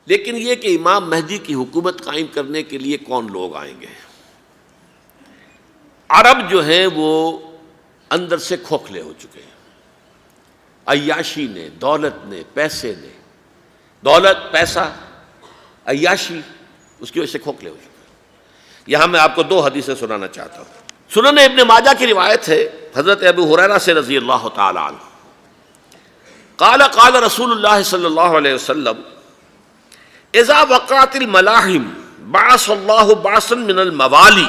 لیکن یہ کہ امام مہدی کی حکومت قائم کرنے کے لیے کون لوگ آئیں گے؟ عرب جو ہیں وہ اندر سے کھوکھلے ہو چکے ہیں، عیاشی نے، دولت نے، پیسے نے، دولت، پیسہ، عیاشی، اس کی وجہ سے کھوکھلے ہو چکے ہیں۔ یہاں میں آپ کو دو حدیثیں سنانا چاہتا ہوں۔ سنن ابن ماجہ کی روایت ہے حضرت ابو ہریرہ سے رضی اللہ تعالی عنہ، قال قال رسول اللہ صلی اللہ علیہ وسلم اذا وقعت الملاحم بعث اللہ بعثا من الموالی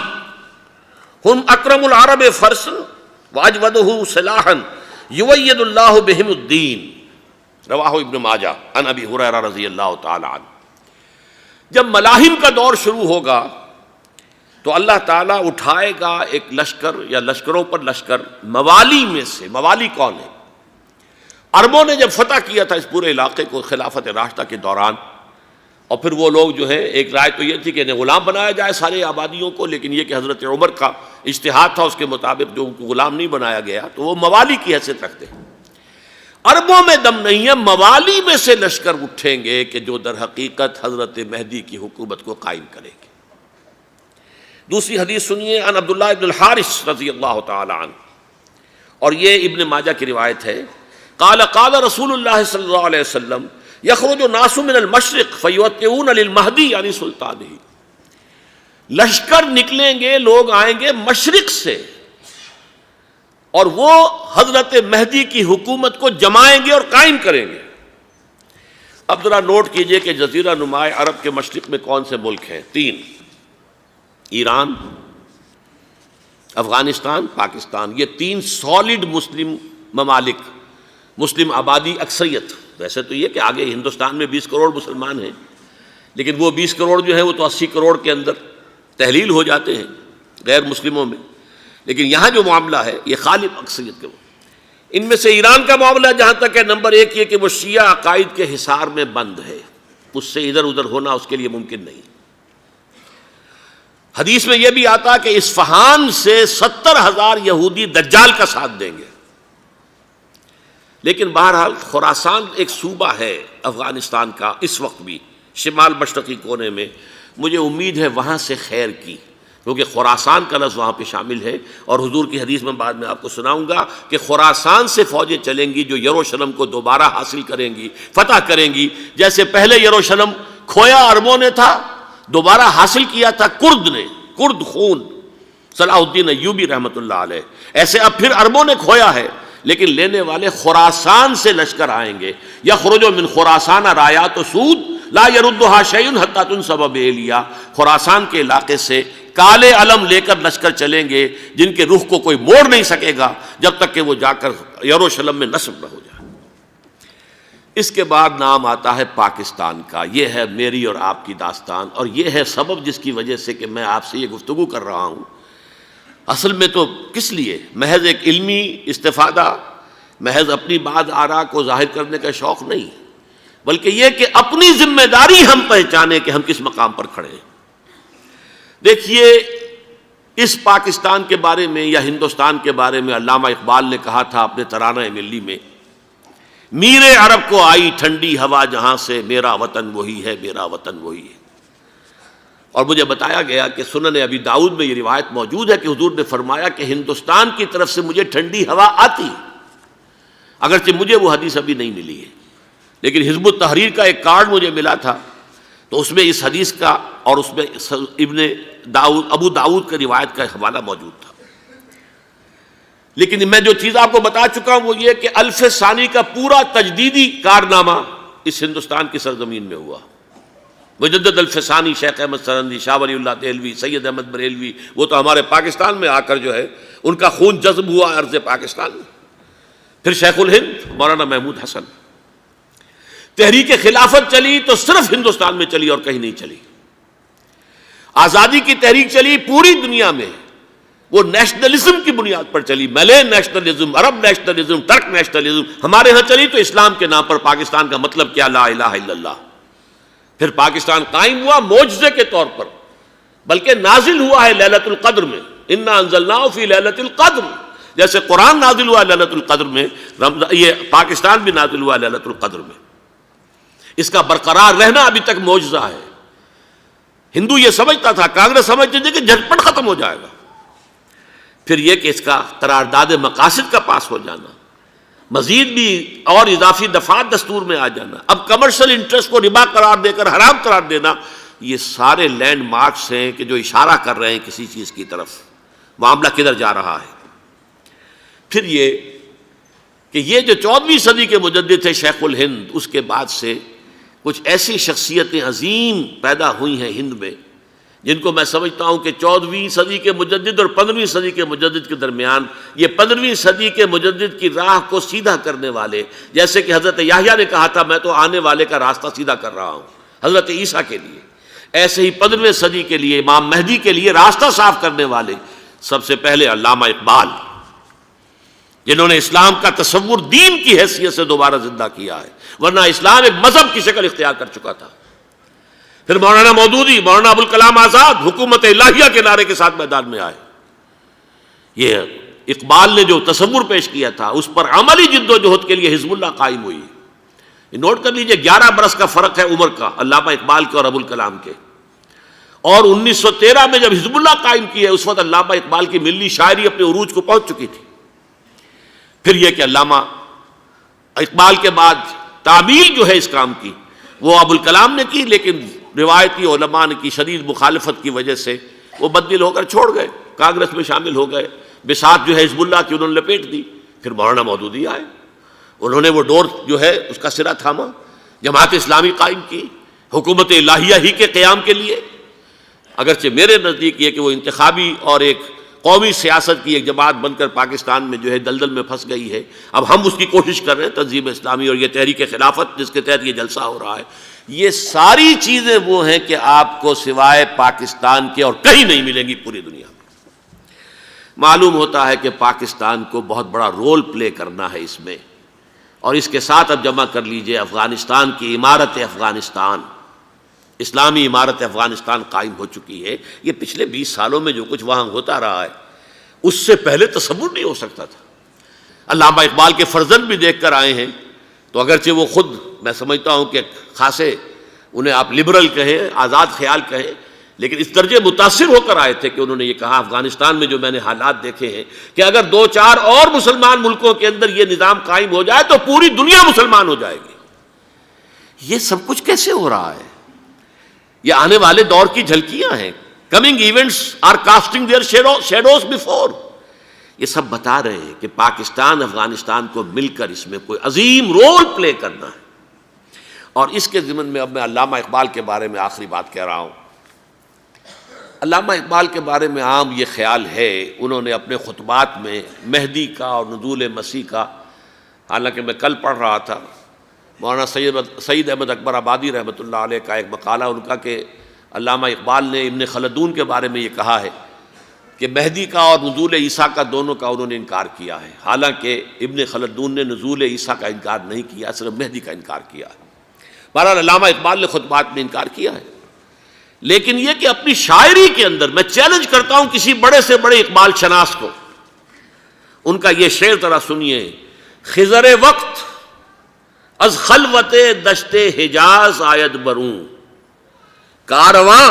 ہم اکرم العرب فرسا واجودہ سلاحا یوید اللہ بہم الدین، رواہ ابن ماجہ عن ابی ہریرہ رضی اللہ تعالی عنہ۔ جب ملاحم کا دور شروع ہوگا تو اللہ تعالیٰ اٹھائے گا ایک لشکر یا لشکروں پر لشکر موالی میں سے۔ موالی کون ہے؟ عربوں نے جب فتح کیا تھا اس پورے علاقے کو خلافت راشدہ کے دوران، اور پھر وہ لوگ جو ہے، ایک رائے تو یہ تھی کہ انہیں غلام بنایا جائے سارے آبادیوں کو، لیکن یہ کہ حضرت عمر کا اجتہاد تھا، اس کے مطابق جو ان کو غلام نہیں بنایا گیا تو وہ موالی کی حیثیت رکھتے ہیں۔ عربوں میں دم نہیں ہے، موالی میں سے لشکر اٹھیں گے کہ جو در حقیقت حضرت مہدی کی حکومت کو قائم کریں گے۔ دوسری حدیث سنیے، عن عبداللہ ابن الحارث رضی اللہ تعالی عنہ، اور یہ ابن ماجہ کی روایت ہے، قال قال رسول اللہ صلی اللہ علیہ وسلم یخرج الناس من المشرق فیوطئون للمہدی یعنی سلطانہ، لشکر نکلیں گے، لوگ آئیں گے مشرق سے، اور وہ حضرت مہدی کی حکومت کو جمائیں گے اور قائم کریں گے۔ اب ذرا نوٹ کیجئے کہ جزیرہ نما عرب کے مشرق میں کون سے ملک ہیں؟ تین: ایران، افغانستان، پاکستان۔ یہ تین سالڈ مسلم ممالک، مسلم آبادی اکثریت۔ ویسے تو یہ کہ آگے ہندوستان میں 20 کروڑ مسلمان ہیں، لیکن وہ 20 کروڑ جو ہے وہ تو 80 کروڑ کے اندر تحلیل ہو جاتے ہیں غیر مسلموں میں، لیکن یہاں جو معاملہ ہے یہ غالب اکثریت کے۔ ان میں سے ایران کا معاملہ جہاں تک ہے، نمبر 1 یہ کہ وہ شیعہ عقائد کے حصار میں بند ہے، اس سے ادھر ادھر ہونا اس کے لیے ممکن نہیں۔ حدیث میں یہ بھی آتا کہ اصفہان سے 70,000 یہودی دجال کا ساتھ دیں گے۔ لیکن بہرحال خراسان ایک صوبہ ہے افغانستان کا اس وقت بھی، شمال مشرقی کونے میں، مجھے امید ہے وہاں سے خیر کی، کیونکہ خراسان کا لفظ وہاں پہ شامل ہے، اور حضور کی حدیث میں بعد میں آپ کو سناؤں گا کہ خراسان سے فوجیں چلیں گی جو یروشلم کو دوبارہ حاصل کریں گی، فتح کریں گی۔ جیسے پہلے یروشلم کھویا عربوں نے تھا، دوبارہ حاصل کیا تھا کرد نے، کرد خون صلاح الدین ایوبی رحمۃ اللہ علیہ، ایسے اب پھر عربوں نے کھویا ہے، لیکن لینے والے خراسان سے لشکر آئیں گے۔ یخرج من خراسان رایات سود لا یردھا شیء حتی تنصب بإیلیا، خراسان کے علاقے سے کالے علم لے کر لشکر چلیں گے جن کے رخ کو کوئی موڑ نہیں سکے گا جب تک کہ وہ جا کر یروشلم میں نصب نہ ہو جائے۔ اس کے بعد نام آتا ہے پاکستان کا۔ یہ ہے میری اور آپ کی داستان، اور یہ ہے سبب جس کی وجہ سے کہ میں آپ سے یہ گفتگو کر رہا ہوں۔ اصل میں تو کس لیے؟ محض ایک علمی استفادہ، محض اپنی بات آراء کو ظاہر کرنے کا شوق نہیں، بلکہ یہ کہ اپنی ذمہ داری ہم پہچانیں کہ ہم کس مقام پر کھڑے ہیں۔ دیکھیے، اس پاکستان کے بارے میں یا ہندوستان کے بارے میں علامہ اقبال نے کہا تھا اپنے ترانہ ملی میں، میر عرب کو آئی ٹھنڈی ہوا جہاں سے، میرا وطن وہی ہے، میرا وطن وہی ہے۔ اور مجھے بتایا گیا کہ سنن ابی داؤد میں یہ روایت موجود ہے کہ حضور نے فرمایا کہ ہندوستان کی طرف سے مجھے ٹھنڈی ہوا آتی ہے، اگرچہ مجھے وہ حدیث ابھی نہیں ملی ہے، لیکن حزب التحریر کا ایک کارڈ مجھے ملا تھا، تو اس میں اس حدیث کا اور اس میں ابو داؤد کا روایت کا حوالہ موجود تھا۔ لیکن میں جو چیز آپ کو بتا چکا ہوں وہ یہ کہ الف ثانی کا پورا تجدیدی کارنامہ اس ہندوستان کی سرزمین میں ہوا۔ مجدد الف ثانی شیخ احمد سرندی، شاہ ولی اللہ دہلوی، سید احمد بریلوی، وہ تو ہمارے پاکستان میں آ کر جو ہے ان کا خون جذب ہوا ارض پاکستان میں۔ پھر شیخ الہند مولانا محمود حسن۔ تحریک خلافت چلی تو صرف ہندوستان میں چلی اور کہیں نہیں چلی۔ آزادی کی تحریک چلی پوری دنیا میں، وہ نیشنلزم کی بنیاد پر چلی، ملے نیشنلزم، عرب نیشنلزم، ترک نیشنلزم۔ ہمارے ہاں چلی تو اسلام کے نام پر، پاکستان کا مطلب کیا؟ لا الہ الا اللہ۔ پھر پاکستان قائم ہوا معجزے کے طور پر، بلکہ نازل ہوا ہے لیلۃ القدر میں، انا انزلناہ فی لیلۃ القدر، جیسے قرآن نازل ہوا لیلۃ القدر میں، یہ پاکستان بھی نازل ہوا لیلۃ القدر میں۔ اس کا برقرار رہنا ابھی تک معجزہ ہے۔ ہندو یہ سمجھتا تھا، کانگریس سمجھتی تھی کہ جھٹپٹ ختم ہو جائے گا۔ پھر یہ کہ اس کا قرارداد مقاصد کا پاس ہو جانا، مزید بھی اور اضافی دفعات دستور میں آ جانا، اب کمرشل انٹرسٹ کو ربا قرار دے کر حرام قرار دینا، یہ سارے لینڈ مارکس ہیں کہ جو اشارہ کر رہے ہیں کسی چیز کی طرف، معاملہ کدھر جا رہا ہے۔ پھر یہ کہ یہ جو 14ویں صدی کے مجدد تھے شیخ الہند، اس کے بعد سے کچھ ایسی شخصیتیں عظیم پیدا ہوئی ہیں ہند میں، جن کو میں سمجھتا ہوں کہ 14ویں صدی کے مجدد اور 15ویں صدی کے مجدد کے درمیان یہ 15ویں صدی کے مجدد کی راہ کو سیدھا کرنے والے، جیسے کہ حضرت یحییٰ نے کہا تھا میں تو آنے والے کا راستہ سیدھا کر رہا ہوں حضرت عیسیٰ کے لیے، ایسے ہی 15ویں صدی کے لیے امام مہدی کے لیے راستہ صاف کرنے والے سب سے پہلے علامہ اقبال، جنہوں نے اسلام کا تصور دین کی حیثیت سے دوبارہ زندہ کیا ہے، ورنہ اسلام ایک مذہب کی شکل اختیار کر چکا تھا۔ پھر مولانا مودودی، مولانا ابوالکلام آزاد حکومت الہیہ کے نعرے کے ساتھ میدان میں آئے۔ یہ اقبال نے جو تصور پیش کیا تھا اس پر عملی جد و جہد کے لیے حزب اللہ قائم ہوئی۔ نوٹ کر لیجئے 11 برس کا فرق ہے عمر کا علامہ اقبال کے اور ابوالکلام کے، اور 1913 میں جب حزب اللہ قائم کی ہے اس وقت علامہ اقبال کی ملی شاعری اپنے عروج کو پہنچ چکی تھی۔ پھر یہ کہ علامہ اقبال کے بعد تعمیل جو ہے اس کام کی وہ ابوالکلام نے کی، لیکن روایتی علماء کی شدید مخالفت کی وجہ سے وہ بددل ہو کر چھوڑ گئے، کانگریس میں شامل ہو گئے، بساط جو ہے حزب اللہ کی انہوں نے لپیٹ دی۔ پھر مولانا مودودی آئے، انہوں نے وہ ڈور جو ہے اس کا سرا تھاما، جماعت اسلامی قائم کی حکومت الہیہ ہی کے قیام کے لیے۔ اگرچہ میرے نزدیک یہ کہ وہ انتخابی اور ایک قومی سیاست کی ایک جماعت بن کر پاکستان میں جو ہے دلدل میں پھنس گئی ہے، اب ہم اس کی کوشش کر رہے ہیں، تنظیم اسلامی اور یہ تحریک خلافت جس کے تحت یہ جلسہ ہو رہا ہے، یہ ساری چیزیں وہ ہیں کہ آپ کو سوائے پاکستان کے اور کہیں نہیں ملیں گی پوری دنیا میں۔ معلوم ہوتا ہے کہ پاکستان کو بہت بڑا رول پلے کرنا ہے اس میں، اور اس کے ساتھ اب جمع کر لیجئے افغانستان کی عمارت افغانستان، اسلامی عمارت افغانستان قائم ہو چکی ہے۔ یہ پچھلے 20 سالوں میں جو کچھ وہاں ہوتا رہا ہے اس سے پہلے تصور نہیں ہو سکتا تھا۔ علامہ اقبال کے فرزند بھی دیکھ کر آئے ہیں، تو اگرچہ وہ خود میں سمجھتا ہوں کہ خاصے انہیں آپ لبرل کہیں، آزاد خیال کہیں، لیکن اس درجے متاثر ہو کر آئے تھے کہ انہوں نے یہ کہا افغانستان میں جو میں نے حالات دیکھے ہیں کہ اگر 2-4 اور مسلمان ملکوں کے اندر یہ نظام قائم ہو جائے تو پوری دنیا مسلمان ہو جائے گی۔ یہ سب کچھ کیسے ہو رہا ہے؟ یہ آنے والے دور کی جھلکیاں ہیں۔ Coming events are casting their shadows before. یہ سب بتا رہے ہیں کہ پاکستان افغانستان کو مل کر اس میں کوئی عظیم رول پلے کرنا ہے۔ اور اس کے ضمن میں اب میں علامہ اقبال کے بارے میں آخری بات کہہ رہا ہوں۔ علامہ اقبال کے بارے میں عام یہ خیال ہے، انہوں نے اپنے خطبات میں مہدی کا اور نزول مسیح کا، حالانکہ میں کل پڑھ رہا تھا مولانا سید احمد اکبر آبادی رحمۃ اللہ علیہ کا ایک مقالہ ان کا کہ علامہ اقبال نے ابن خلدون کے بارے میں یہ کہا ہے کہ مہدی کا اور نزول عیسیٰ کا دونوں کا انہوں نے انکار کیا ہے، حالانکہ ابن خلدون نے نزول عیسیٰ کا انکار نہیں کیا، صرف مہدی کا انکار کیا ہے۔ بہرحال علامہ اقبال نے خطبات میں انکار کیا ہے، لیکن یہ کہ اپنی شاعری کے اندر میں چیلنج کرتا ہوں کسی بڑے سے بڑے اقبال شناس کو، ان کا یہ شعر ذرا سنیے: خضر وقت از خلوت دشت حجاز آید بروں، کارواں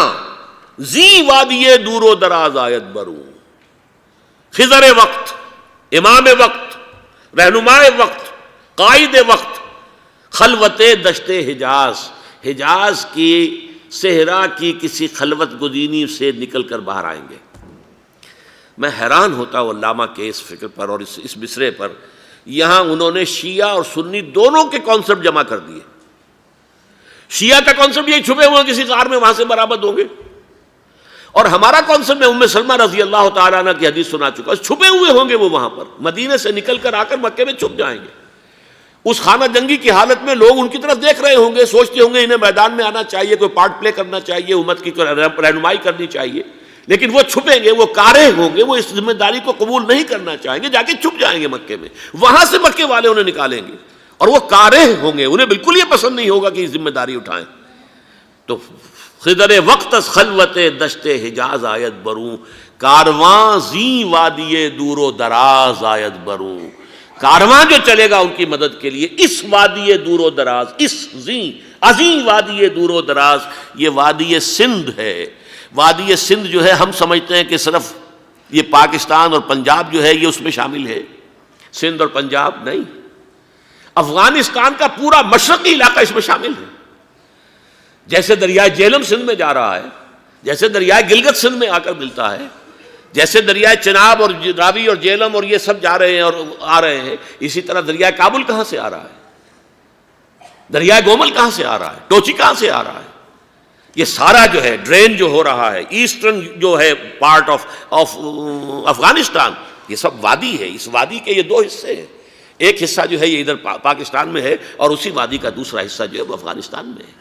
زی وادی دور و دراز آید بروں۔ خضر وقت، امام وقت، رہنمائے وقت، قائد وقت، خلوت دشت حجاز، حجاز کی صحرا کی کسی خلوت گزینی سے نکل کر باہر آئیں گے۔ میں حیران ہوتا ہوں علامہ کے اس فکر پر اور اس مصرے پر۔ یہاں انہوں نے شیعہ اور سنی دونوں کے کانسیپٹ جمع کر دیے۔ شیعہ کا کانسیپٹ یہ چھپے ہوئے کسی غار میں وہاں سے برآمد ہوں گے، اور ہمارا کانسیپٹ میں ام سلمہ رضی اللہ تعالیٰ عنہ کی حدیث سنا چکا، چھپے ہوئے ہوں گے وہ وہاں پر، مدینے سے نکل کر آ کر مکے میں چھپ جائیں گے۔ اس خانہ جنگی کی حالت میں لوگ ان کی طرف دیکھ رہے ہوں گے، سوچتے ہوں گے انہیں میدان میں آنا چاہیے، کوئی پارٹ پلے کرنا چاہیے، امت کی رہنمائی کرنی چاہیے، لیکن وہ چھپیں گے، وہ کارہ ہوں گے، وہ اس ذمہ داری کو قبول نہیں کرنا چاہیں گے، جا کے چھپ جائیں گے مکے میں، وہاں سے مکے والے انہیں نکالیں گے، اور وہ کارہ ہوں گے، انہیں بالکل یہ پسند نہیں ہوگا کہ یہ ذمہ داری اٹھائیں۔ تو خضر وقت از خلوت دشت حجاز آیت بروں، کارواں زی وادی دور و دراز آیت بروں۔ کارواں جو چلے گا ان کی مدد کے لیے اس وادی دور و دراز، اس زی عظیم وادی دور و دراز، یہ وادی سندھ ہے۔ وادی سندھ جو ہے ہم سمجھتے ہیں کہ صرف یہ پاکستان اور پنجاب جو ہے یہ اس میں شامل ہے، سندھ اور پنجاب نہیں، افغانستان کا پورا مشرقی علاقہ اس میں شامل ہے۔ جیسے دریائے جہلم سندھ میں جا رہا ہے، جیسے دریائے گلگت سندھ میں آ کر ملتا ہے، جیسے دریائے چناب اور راوی اور جہلم اور یہ سب جا رہے ہیں اور آ رہے ہیں، اسی طرح دریائے کابل کہاں سے آ رہا ہے، دریائے گومل کہاں سے آ رہا ہے، ٹوچی کہاں سے آ رہا ہے، یہ سارا جو ہے ڈرین جو ہو رہا ہے ایسٹرن جو ہے پارٹ آف افغانستان، یہ سب وادی ہے۔ اس وادی کے یہ دو حصے ہیں، ایک حصہ جو ہے یہ ادھر پاکستان میں ہے اور اسی وادی کا دوسرا حصہ جو ہے وہ افغانستان میں ہے۔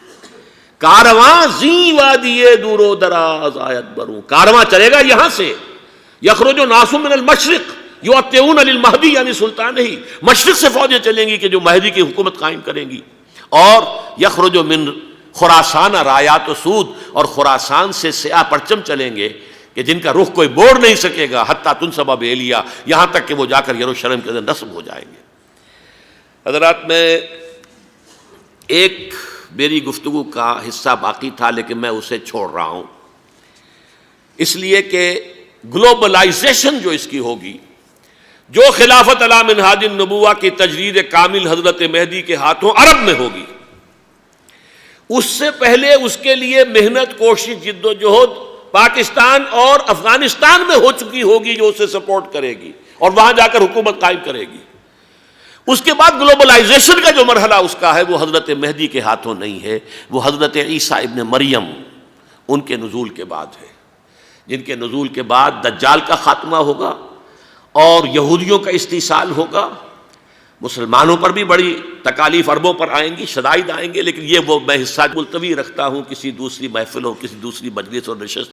کارواں زی وادی دور و دراز آیت بروں، کارواں چلے گا یہاں سے، یخرج ناس من المشرق یؤتون للمہدی یعنی سلطان ہی، مشرق سے فوجیں چلیں گی کہ جو مہدی کی حکومت قائم کریں گی، اور یخرج من خراسان رایات و سود، اور خراسان سے سیاہ پرچم چلیں گے کہ جن کا رخ کوئی موڑ نہیں سکے گا، حتیٰ تنصب بیلیا، یہاں تک کہ وہ جا کر یروشلم کے اندر نصب ہو جائیں گے۔ حضرات، میں ایک میری گفتگو کا حصہ باقی تھا لیکن میں اسے چھوڑ رہا ہوں، اس لیے کہ گلوبلائزیشن جو اس کی ہوگی، جو خلافت علی منہاج النبوہ کی تجرید کامل حضرت مہدی کے ہاتھوں عرب میں ہوگی، اس سے پہلے اس کے لیے محنت، کوشش، جد و جہد پاکستان اور افغانستان میں ہو چکی ہوگی جو اسے سپورٹ کرے گی اور وہاں جا کر حکومت قائم کرے گی۔ اس کے بعد گلوبلائزیشن کا جو مرحلہ اس کا ہے وہ حضرت مہدی کے ہاتھوں نہیں ہے، وہ حضرت عیسیٰ ابن مریم ان کے نزول کے بعد ہے، جن کے نزول کے بعد دجال کا خاتمہ ہوگا اور یہودیوں کا استحصال ہوگا، مسلمانوں پر بھی بڑی تکالیف عربوں پر آئیں گی، شدائد آئیں گے، لیکن یہ وہ میں حصہ ملتوی رکھتا ہوں کسی دوسری محفل اور کسی دوسری مجلس اور نشست